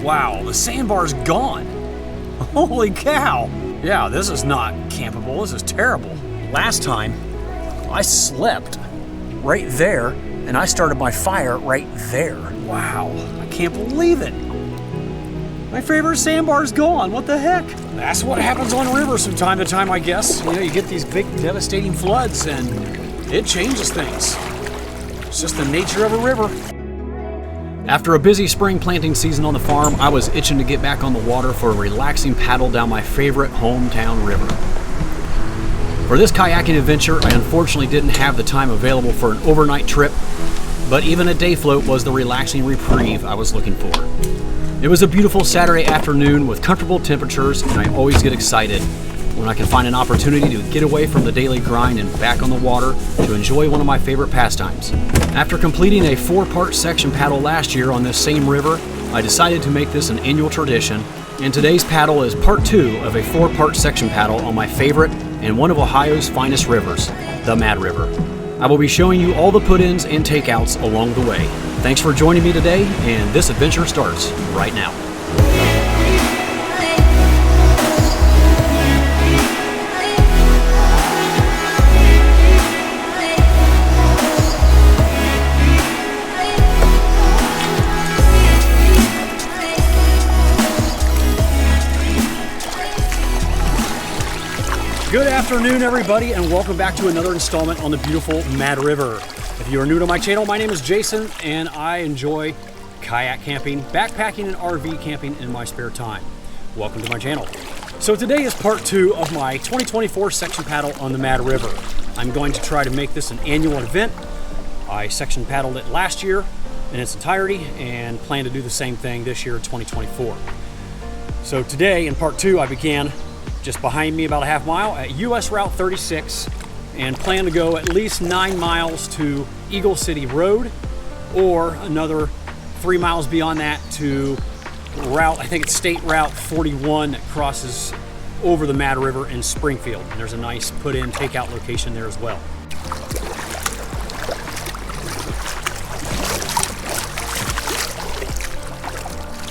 Wow, the sandbar's gone. Holy cow. Yeah, this is not campable. This is terrible. Last time, I slept right there, and I started my fire right there. Wow, I can't believe it. My favorite sandbar's gone. What the heck? That's what happens on rivers from time to time, I guess. You know, you get these big, devastating floods, and it changes things. It's just the nature of a river. After a busy spring planting season on the farm, I was itching to get back on the water for a relaxing paddle down my favorite hometown river. For this kayaking adventure, I unfortunately didn't have the time available for an overnight trip, but even a day float was the relaxing reprieve I was looking for. It was a beautiful Saturday afternoon with comfortable temperatures, and I always get excited when I can find an opportunity to get away from the daily grind and back on the water to enjoy one of my favorite pastimes. After completing a 4-part section paddle last year on this same river, I decided to make this an annual tradition, and today's paddle is part 2 of a 4-part section paddle on my favorite and one of Ohio's finest rivers, the Mad River. I will be showing you all the put-ins and takeouts along the way. Thanks for joining me today, and this adventure starts right now. Good afternoon, everybody, and welcome back to another installment on the beautiful Mad River. If you are new to my channel, my name is Jason, and I enjoy kayak camping, backpacking, and RV camping in my spare time. Welcome to my channel. So today is part 2 of my 2024 section paddle on the Mad River. I'm going to try to make this an annual event. I section paddled it last year in its entirety and plan to do the same thing this year in 2024. So today, in part 2, I began just behind me about a half mile at US Route 36 and plan to go at least 9 miles to Eagle City Road or another 3 miles beyond that to route, I think it's State Route 41 that crosses over the Mad River in Springfield. And there's a nice put-in takeout location there as well.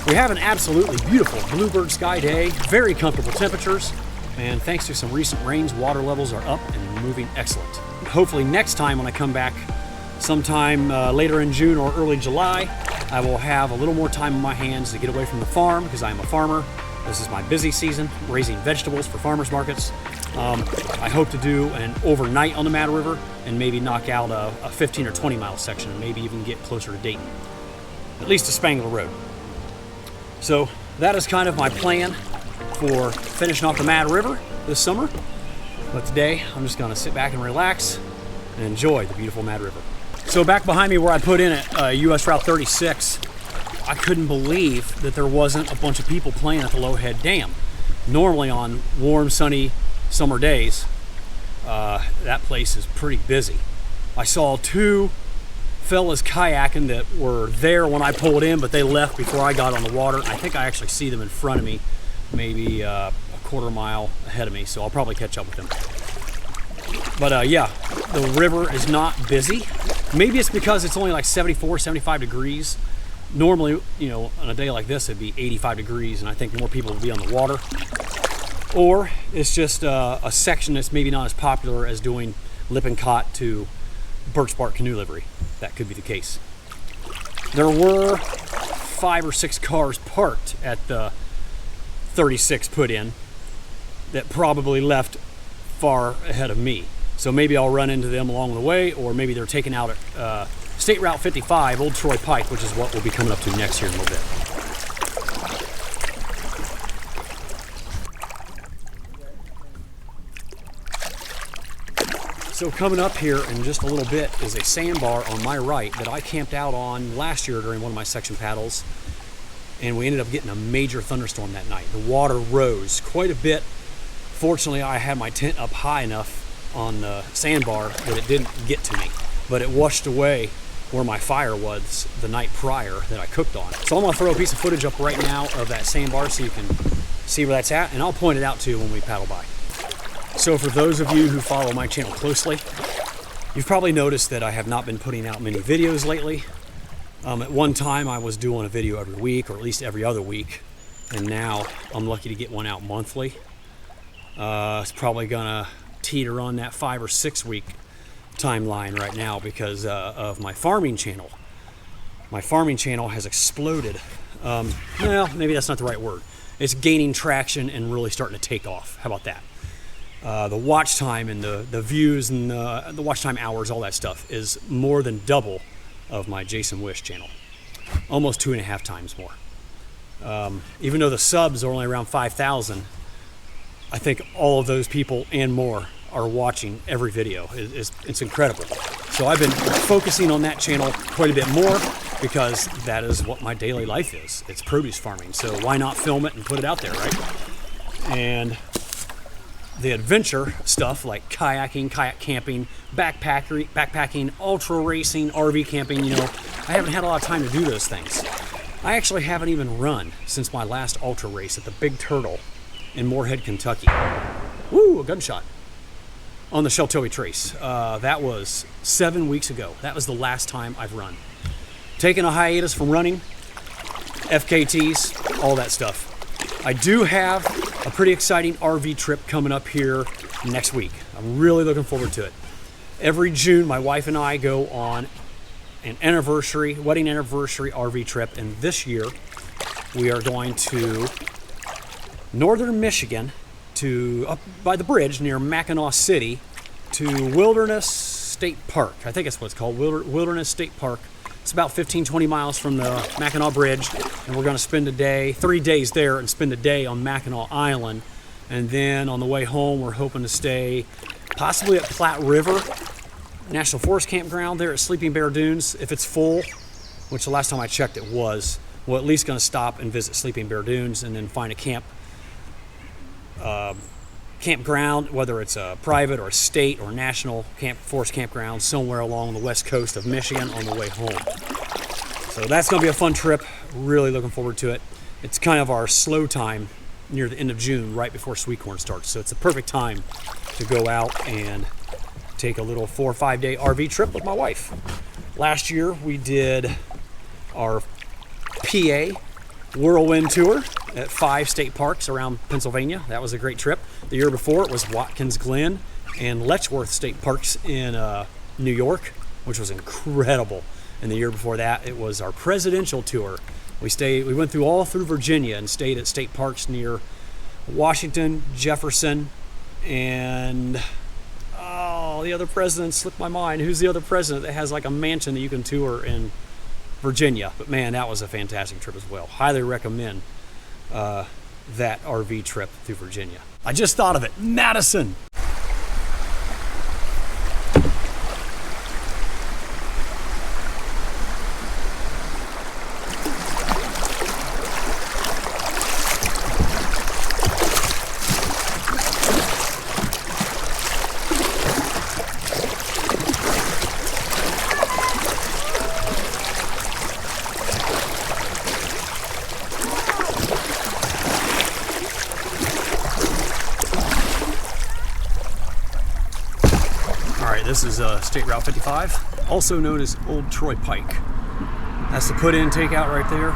We have an absolutely beautiful bluebird sky day, very comfortable temperatures, and thanks to some recent rains, water levels are up and moving excellent. Hopefully next time when I come back sometime later in June or early July, I will have a little more time on my hands to get away from the farm because I am a farmer. This is my busy season, raising vegetables for farmers markets. I hope to do an overnight on the Mad River and maybe knock out a 15 or 20 mile section and maybe even get closer to Dayton, at least to Spangler Road. So that is kind of my plan for finishing off the Mad River this summer. But today I'm just gonna sit back and relax and enjoy the beautiful Mad River. So back behind me where I put in at US Route 36, I couldn't believe that there wasn't a bunch of people playing at the Lowhead Dam. Normally on warm, sunny summer days, that place is pretty busy. I saw 2 fellas kayaking that were there when I pulled in, but they left before I got on the water. I think I actually see them in front of me, maybe a quarter mile ahead of me, so I'll probably catch up with them. But yeah, the river is not busy. Maybe it's because it's only like 74, 75 degrees. Normally, you know, on a day like this, it'd be 85 degrees, and I think more people would be on the water. Or it's just a section that's maybe not as popular as doing Lippincott to Birch Bark canoe livery. That could be the case. There were 5 or 6 cars parked at the 36 put in that probably left far ahead of me. So maybe I'll run into them along the way, or maybe they're taking out at State Route 55, Old Troy Pike, which is what we'll be coming up to next year in a little bit. So coming up here in just a little bit is a sandbar on my right that I camped out on last year during one of my section paddles, and we ended up getting a major thunderstorm that night. The water rose quite a bit. Fortunately, I had my tent up high enough on the sandbar that it didn't get to me, but it washed away where my fire was the night prior that I cooked on. So I'm gonna throw a piece of footage up right now of that sandbar so you can see where that's at, and I'll point it out to you when we paddle by. So for those of you who follow my channel closely, you've probably noticed that I have not been putting out many videos lately. At one time I was doing a video every week, or at least every other week, and now I'm lucky to get one out monthly. It's probably gonna teeter on that 5 or 6 week timeline right now because of my farming channel. My farming channel has exploded. Well, maybe that's not the right word. It's gaining traction and really starting to take off. How about that? The watch time and the views and the watch time hours, all that stuff is more than double of my Jason Wish channel. Almost 2.5 times more. Even though the subs are only around 5,000, I think all of those people and more are watching every video. It's incredible. So I've been focusing on that channel quite a bit more because that is what my daily life is. It's produce farming. So why not film it and put it out there, right? And the adventure stuff like kayaking, kayak camping, backpacking, ultra racing, RV camping, you know, I haven't had a lot of time to do those things. I actually haven't even run since my last ultra race at the Big Turtle in Moorhead, Kentucky. Woo, a gunshot. On the Sheltovie Trace. That was 7 weeks ago. That was the last time I've run. Taking a hiatus from running, FKTs, all that stuff. I do have a pretty exciting RV trip coming up here next week. I'm really looking forward to it. Every June, my wife and I go on an wedding anniversary RV trip, and this year we are going to northern Michigan, to up by the bridge near Mackinac City, to Wilderness State Park. I think that's what it's called, Wilderness State Park. It's about 15-20 miles from the Mackinac Bridge, and we're going to spend 3 days there and spend a day on Mackinac Island. And then on the way home, we're hoping to stay possibly at Platte River National Forest Campground there at Sleeping Bear Dunes. If it's full, which the last time I checked it was, we're at least going to stop and visit Sleeping Bear Dunes and then find a campground, whether it's a private or a state or national forest campground somewhere along the west coast of Michigan on the way home. So that's going to be a fun trip. Really looking forward to it. It's kind of our slow time near the end of June, right before sweet corn starts. So it's a perfect time to go out and take a little 4 or 5 day RV trip with my wife. Last year we did our PA whirlwind tour at 5 state parks around Pennsylvania. That was a great trip. The year before it was Watkins Glen and Letchworth State Parks in New York, which was incredible. And the year before that it was our presidential tour. We went all through Virginia and stayed at state parks near Washington, Jefferson, and the other president slipped my mind. Who's the other president that has like a mansion that you can tour in Virginia? But man, that was a fantastic trip as well. Highly recommend that RV trip through Virginia. I just thought of it, Madison. This is State Route 55, also known as Old Troy Pike. That's the put-in takeout right there.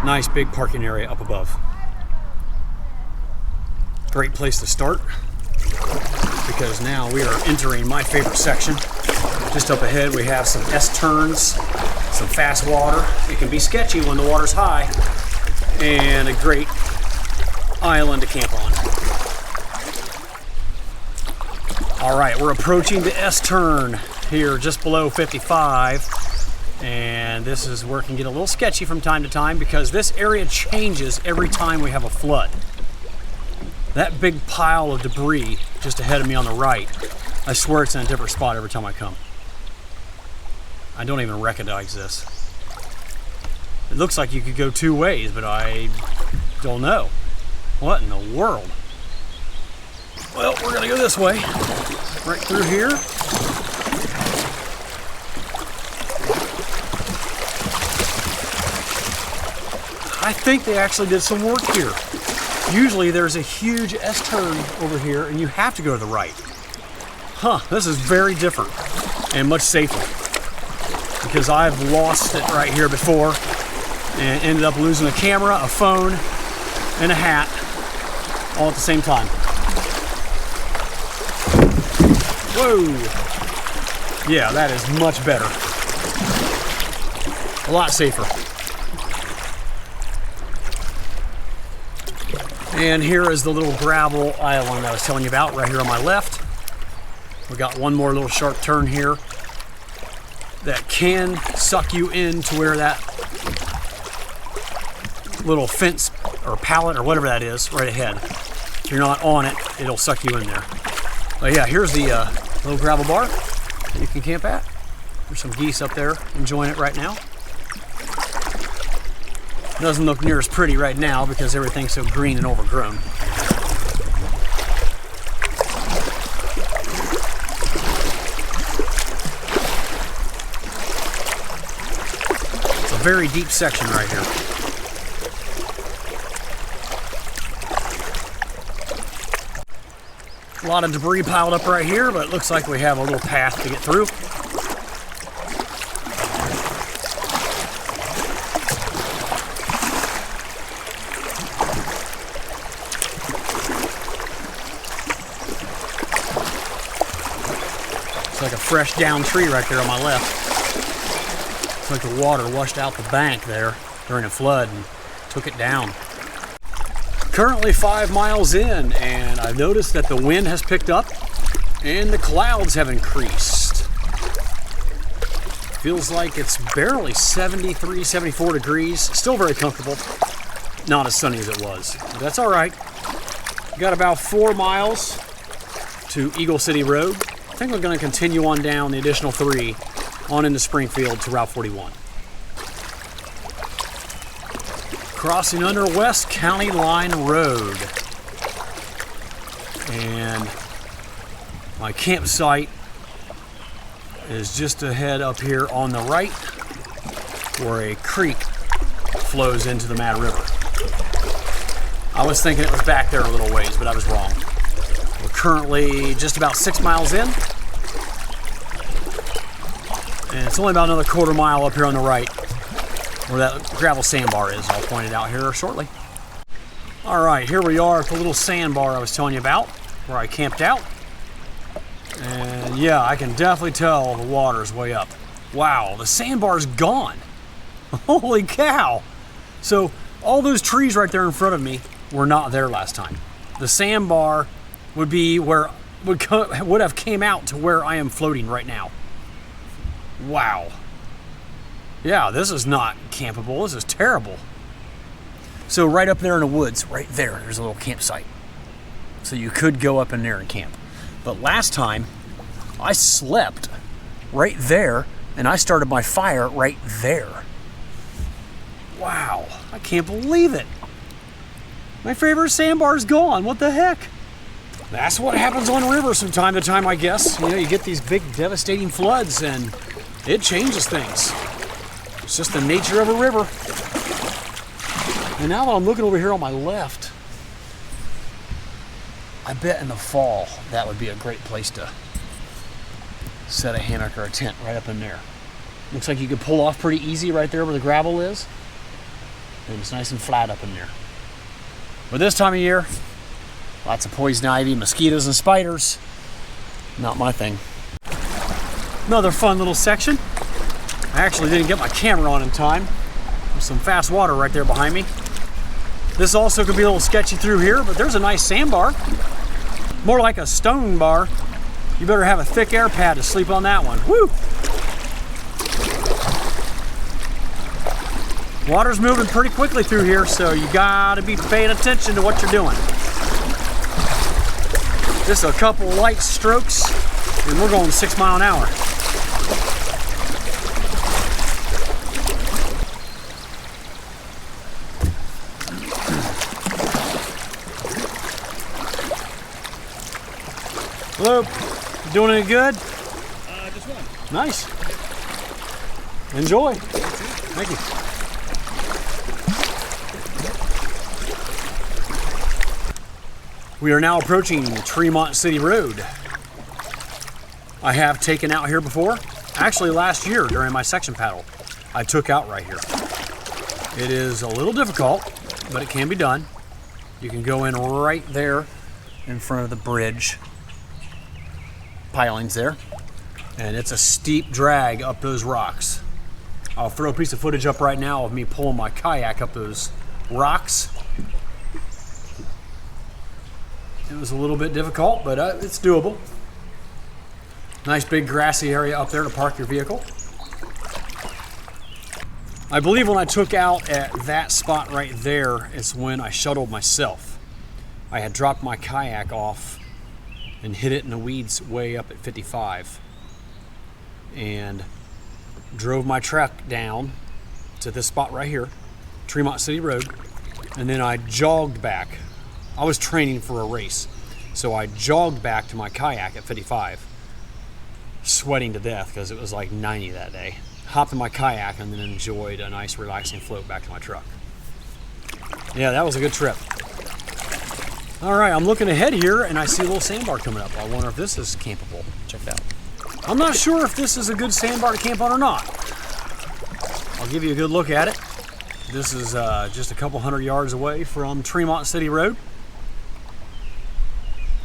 Nice big parking area up above. Great place to start because now we are entering my favorite section. Just up ahead we have some S-turns, some fast water. It can be sketchy when the water's high, and a great island to camp on. All right, we're approaching the S-turn here just below 55, and this is where it can get a little sketchy from time to time because this area changes every time we have a flood. That big pile of debris just ahead of me on the right, I swear it's in a different spot every time I come. I don't even recognize this. It looks like you could go 2 ways, but I don't know. What in the world? Well, we're gonna go this way, right through here. I think they actually did some work here. Usually there's a huge S-turn over here and you have to go to the right. Huh, this is very different and much safer. because I've lost it right here before and ended up losing a camera, a phone, and a hat all at the same time. Whoa! Yeah, that is much better. A lot safer. And here is the little gravel island I was telling you about right here on my left. We got one more little sharp turn here that can suck you into where that little fence or pallet or whatever that is right ahead. If you're not on it, it'll suck you in there. But yeah, here's the little gravel bar that you can camp at. There's some geese up there enjoying it right now. Doesn't look near as pretty right now because everything's so green and overgrown. It's a very deep section right here. A lot of debris piled up right here, but it looks like we have a little path to get through. It's like a fresh down tree right there on my left. It's like the water washed out the bank there during a flood and took it down. Currently 5 miles in, and I've noticed that the wind has picked up and the clouds have increased. Feels like it's barely 73, 74 degrees. Still very comfortable. Not as sunny as it was. But that's all right. Got about 4 miles to Eagle City Road. I think we're going to continue on down the additional 3 on into Springfield to Route 41. Crossing under West County Line Road. And my campsite is just ahead up here on the right where a creek flows into the Mad River. I was thinking it was back there a little ways, but I was wrong. We're currently just about 6 miles in. And it's only about another quarter mile up here on the right where that gravel sandbar is. I'll point it out here shortly. All right, here we are at the little sandbar I was telling you about, where I camped out. And yeah, I can definitely tell the water's way up. Wow, the sandbar's gone. Holy cow. So all those trees right there in front of me were not there last time. The sandbar would be where would have came out to where I am floating right now. Wow. Yeah, this is not campable. This is terrible. So right up there in the woods, right there, there's a little campsite. So you could go up in there and camp. But last time, I slept right there, and I started my fire right there. Wow, I can't believe it. My favorite sandbar's gone. What the heck? That's what happens on rivers from time to time, I guess. You know, you get these big devastating floods, and it changes things. It's just the nature of a river. And now that I'm looking over here on my left, I bet in the fall that would be a great place to set a hammock or a tent right up in there. Looks like you could pull off pretty easy right there where the gravel is. And it's nice and flat up in there. But this time of year, lots of poison ivy, mosquitoes, and spiders. Not my thing. Another fun little section. I actually didn't get my camera on in time. There's some fast water right there behind me. This also could be a little sketchy through here, but there's a nice sandbar. More like a stone bar. You better have a thick air pad to sleep on that one. Woo! Water's moving pretty quickly through here, so you gotta be paying attention to what you're doing. Just a couple light strokes, and we're going 6 miles an hour. Hello, you doing any good? Just one. Nice. Enjoy. Thank you. We are now approaching Tremont City Road. I have taken out here before Actually, last year during my section paddle, I took out right here. It is a little difficult, but it can be done. You can go in right there in front of the bridge pilings there, and it's a steep drag up those rocks. I'll throw a piece of footage up right now of me pulling my kayak up those rocks. It was a little bit difficult, but it's doable. Nice big grassy area up there to park your vehicle. I believe when I took out at that spot right there, it's when I shuttled myself. I had dropped my kayak off and hit it in the weeds way up at 55. And drove my truck down to this spot right here, Tremont City Road, and then I jogged back. I was training for a race, so I jogged back to my kayak at 55, sweating to death because it was like 90 that day. Hopped in my kayak and then enjoyed a nice relaxing float back to my truck. Yeah, that was a good trip. All right, I'm looking ahead here and I see a little sandbar coming up. I wonder if this is campable. Check it out. I'm not sure if this is a good sandbar to camp on or not. I'll give you a good look at it. This is just a couple hundred yards away from Tremont City Road.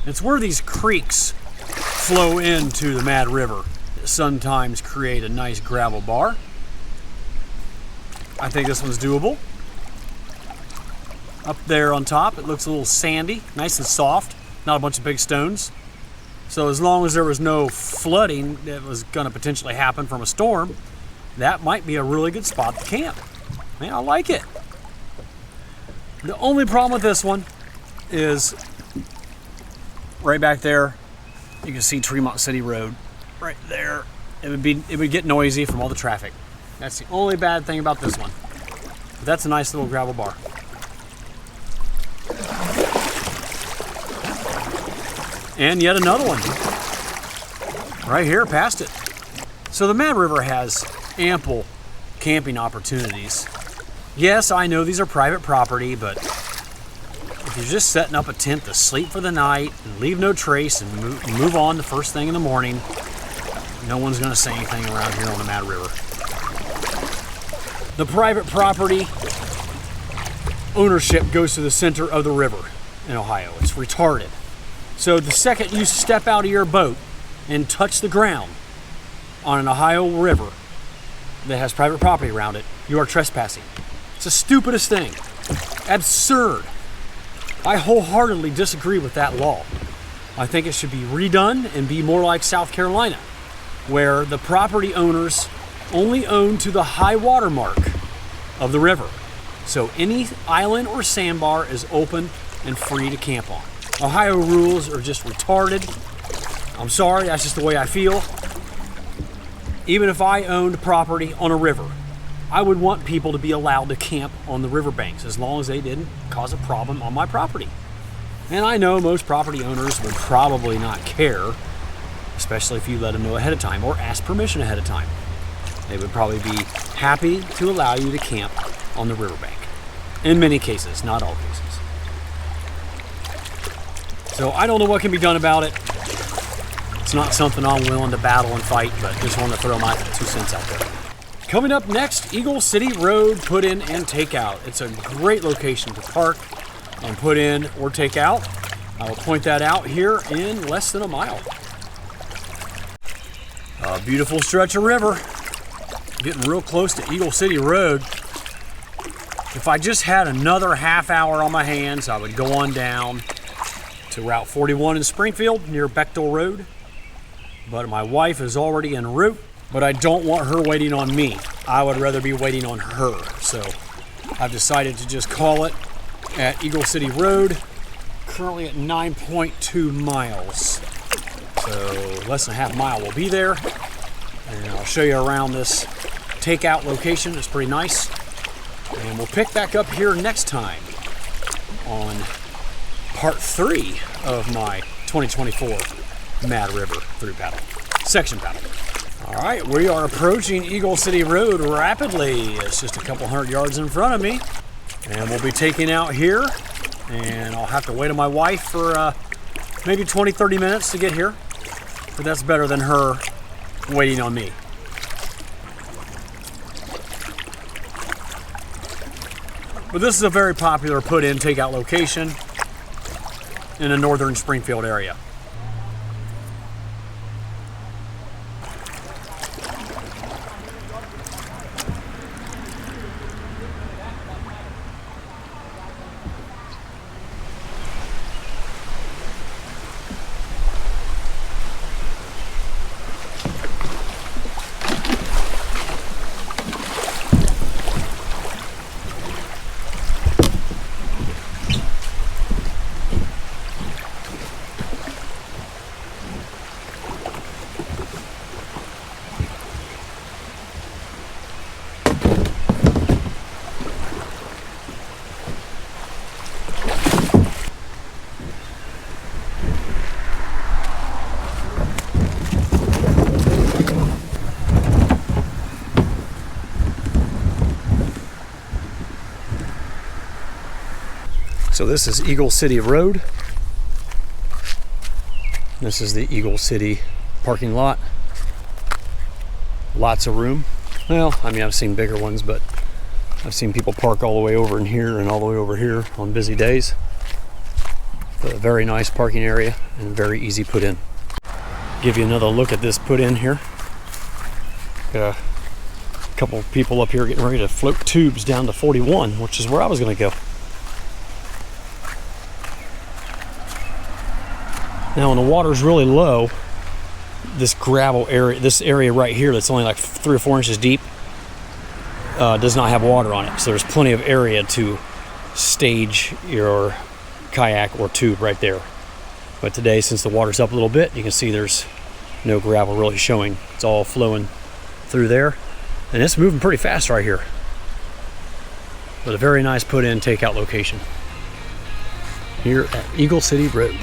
It's where these creeks flow into the Mad River that sometimes create a nice gravel bar. I think this one's doable. Up there on top, it looks a little sandy, nice and soft, not a bunch of big stones. So as long as there was no flooding that was going to potentially happen from a storm, that might be a really good spot to camp. Man, I like it. The only problem with this one is right back there, you can see Tremont City Road right there. It would get noisy from all the traffic. That's the only bad thing about this one. But that's a nice little gravel bar. And yet another one right here past it. So the Mad River has ample camping opportunities. Yes, I know these are private property, but if you're just setting up a tent to sleep for the night and leave no trace and move on the first thing in the morning, no one's going to say anything around here on the Mad River. The private property ownership goes to the center of the river in Ohio. It's retarded. So the second you step out of your boat and touch the ground on an Ohio river that has private property around it, you are trespassing. It's the stupidest thing. Absurd. I wholeheartedly disagree with that law. I think it should be redone and be more like South Carolina, where the property owners only own to the high water mark of the river. So any island or sandbar is open and free to camp on. Ohio rules are just retarded. I'm sorry, that's just the way I feel. Even if I owned property on a river, I would want people to be allowed to camp on the riverbanks as long as they didn't cause a problem on my property. And I know most property owners would probably not care, especially if you let them know ahead of time or ask permission ahead of time. They would probably be happy to allow you to camp on the riverbank. In many cases, not all cases. So I don't know what can be done about it. It's not something I'm willing to battle and fight, but just wanted to throw my 2 cents out there. Coming up next, Eagle City Road put in and take out. It's a great location to park and put in or take out. I will point that out here in less than a mile. A beautiful stretch of river. Getting real close to Eagle City Road. If I just had another half hour on my hands, I would go on down to Route 41 in Springfield near Bechtel Road. But my wife is already en route, but I don't want her waiting on me. I would rather be waiting on her. So I've decided to just call it at Eagle City Road, currently at 9.2 miles. So less than a half mile we'll be there. And I'll show you around this takeout location. It's pretty nice. And we'll pick back up here next time on part 3 of my 2024 Mad River through paddle, section paddle. All right, we are approaching Eagle City Road rapidly. It's just a couple hundred yards in front of me. And we'll be taking out here, and I'll have to wait on my wife for maybe 20, 30 minutes to get here. But that's better than her waiting on me. But this is a very popular put-in takeout location in the northern Springfield area. So this is Eagle City Road. This is the Eagle City parking lot. Lots of room. Well, I mean, I've seen bigger ones, but I've seen people park all the way over in here and all the way over here on busy days. But a very nice parking area and very easy put in. Give you another look at this put in here. Got a couple of people up here getting ready to float tubes down to 41, which is where I was going to go. Now when the water's really low, this gravel area, this area right here that's only like 3 or 4 inches deep, does not have water on it. So there's plenty of area to stage your kayak or tube right there. But today, since the water's up a little bit, you can see there's no gravel really showing. It's all flowing through there. And it's moving pretty fast right here. But a very nice put-in takeout location here at Eagle City Road.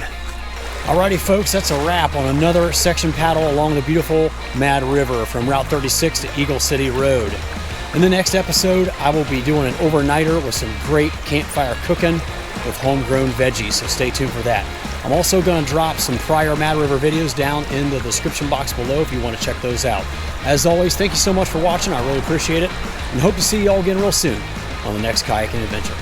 Alrighty folks, that's a wrap on another section paddle along the beautiful Mad River from Route 36 to Eagle City Road. In the next episode, I will be doing an overnighter with some great campfire cooking with homegrown veggies, so stay tuned for that. I'm also going to drop some prior Mad River videos down in the description box below if you want to check those out. As always, thank you so much for watching. I really appreciate it, and hope to see you all again real soon on the next kayaking adventure.